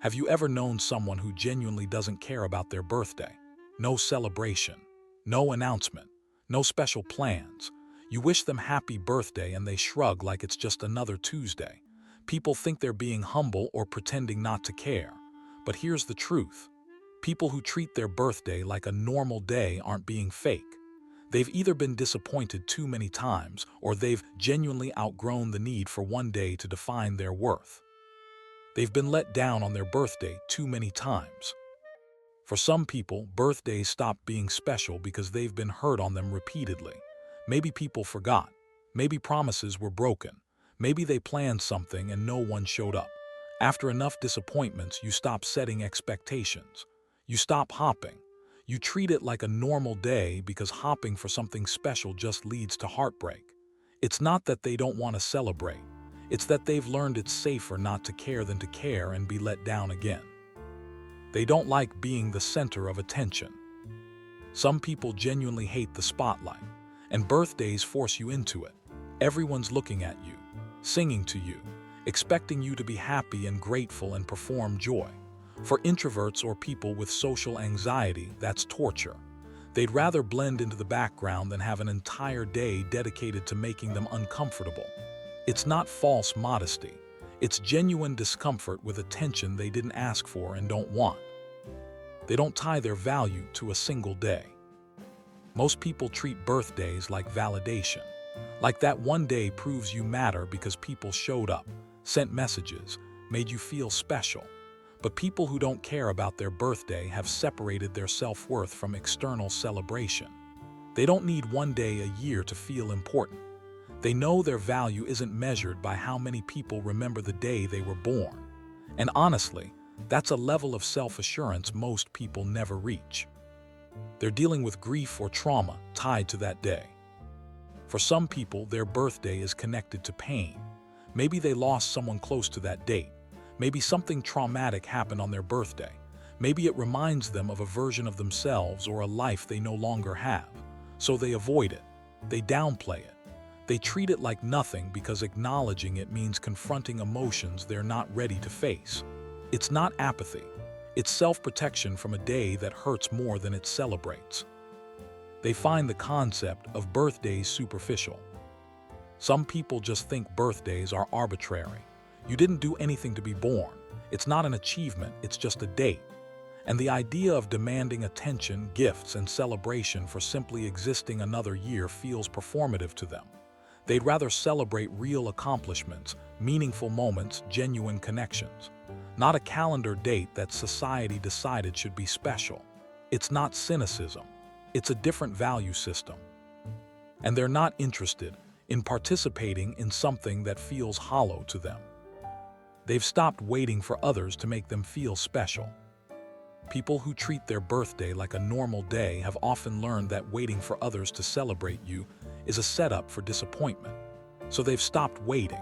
Have you ever known someone who genuinely doesn't care about their birthday? No celebration, no announcement, no special plans. You wish them happy birthday and they shrug like it's just another Tuesday. People think they're being humble or pretending not to care. But here's the truth. People who treat their birthday like a normal day aren't being fake. They've either been disappointed too many times or they've genuinely outgrown the need for one day to define their worth. They've been let down on their birthday too many times. For some people, birthdays stop being special because they've been hurt on them repeatedly. Maybe people forgot. Maybe promises were broken. Maybe they planned something and no one showed up. After enough disappointments, you stop setting expectations. You stop hopping. You treat it like a normal day because hopping for something special just leads to heartbreak. It's not that they don't want to celebrate. It's that they've learned it's safer not to care than to care and be let down again. They don't like being the center of attention. Some people genuinely hate the spotlight, and birthdays force you into it. Everyone's looking at you, singing to you, expecting you to be happy and grateful and perform joy. For introverts or people with social anxiety, that's torture. They'd rather blend into the background than have an entire day dedicated to making them uncomfortable. It's not false modesty. It's genuine discomfort with attention they didn't ask for and don't want. They don't tie their value to a single day. Most people treat birthdays like validation. Like that one day proves you matter because people showed up, sent messages, made you feel special. But people who don't care about their birthday have separated their self-worth from external celebration. They don't need one day a year to feel important. They know their value isn't measured by how many people remember the day they were born. And honestly, that's a level of self-assurance most people never reach. They're dealing with grief or trauma tied to that day. For some people, their birthday is connected to pain. Maybe they lost someone close to that date. Maybe something traumatic happened on their birthday. Maybe it reminds them of a version of themselves or a life they no longer have. So they avoid it. They downplay it. They treat it like nothing because acknowledging it means confronting emotions they're not ready to face. It's not apathy. It's self-protection from a day that hurts more than it celebrates. They find the concept of birthdays superficial. Some people just think birthdays are arbitrary. You didn't do anything to be born. It's not an achievement, it's just a date. And the idea of demanding attention, gifts, and celebration for simply existing another year feels performative to them. They'd rather celebrate real accomplishments, meaningful moments, genuine connections. Not a calendar date that society decided should be special. It's not cynicism. It's a different value system. And they're not interested in participating in something that feels hollow to them. They've stopped waiting for others to make them feel special. People who treat their birthday like a normal day have often learned that waiting for others to celebrate you is a setup for disappointment. So they've stopped waiting.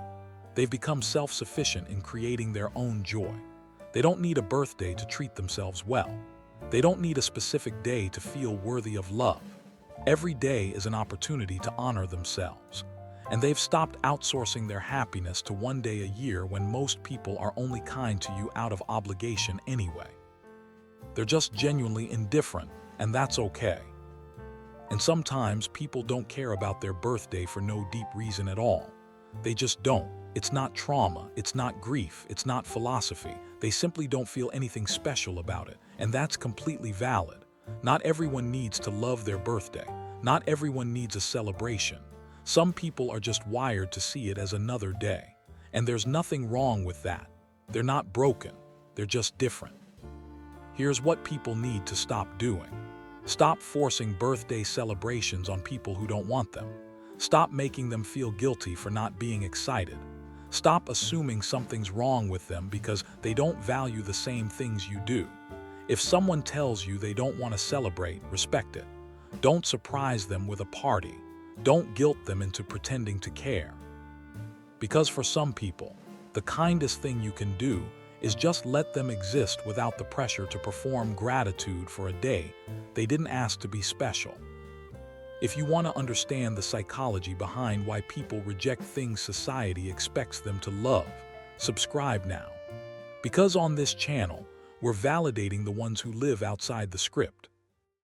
They've become self-sufficient in creating their own joy. They don't need a birthday to treat themselves well. They don't need a specific day to feel worthy of love. Every day is an opportunity to honor themselves. And they've stopped outsourcing their happiness to one day a year when most people are only kind to you out of obligation anyway. They're just genuinely indifferent, and that's okay. And sometimes people don't care about their birthday for no deep reason at all. They just don't. It's not trauma, it's not grief, it's not philosophy. They simply don't feel anything special about it, and that's completely valid. Not everyone needs to love their birthday. Not everyone needs a celebration. Some people are just wired to see it as another day. And there's nothing wrong with that. They're not broken, they're just different. Here's what people need to stop doing. Stop forcing birthday celebrations on people who don't want them. Stop making them feel guilty for not being excited. Stop assuming something's wrong with them because they don't value the same things you do. If someone tells you they don't want to celebrate, respect it. Don't surprise them with a party. Don't guilt them into pretending to care. Because for some people, the kindest thing you can do is just let them exist without the pressure to perform gratitude for a day they didn't ask to be special. If you want to understand the psychology behind why people reject things society expects them to love, subscribe now. Because on this channel, we're validating the ones who live outside the script.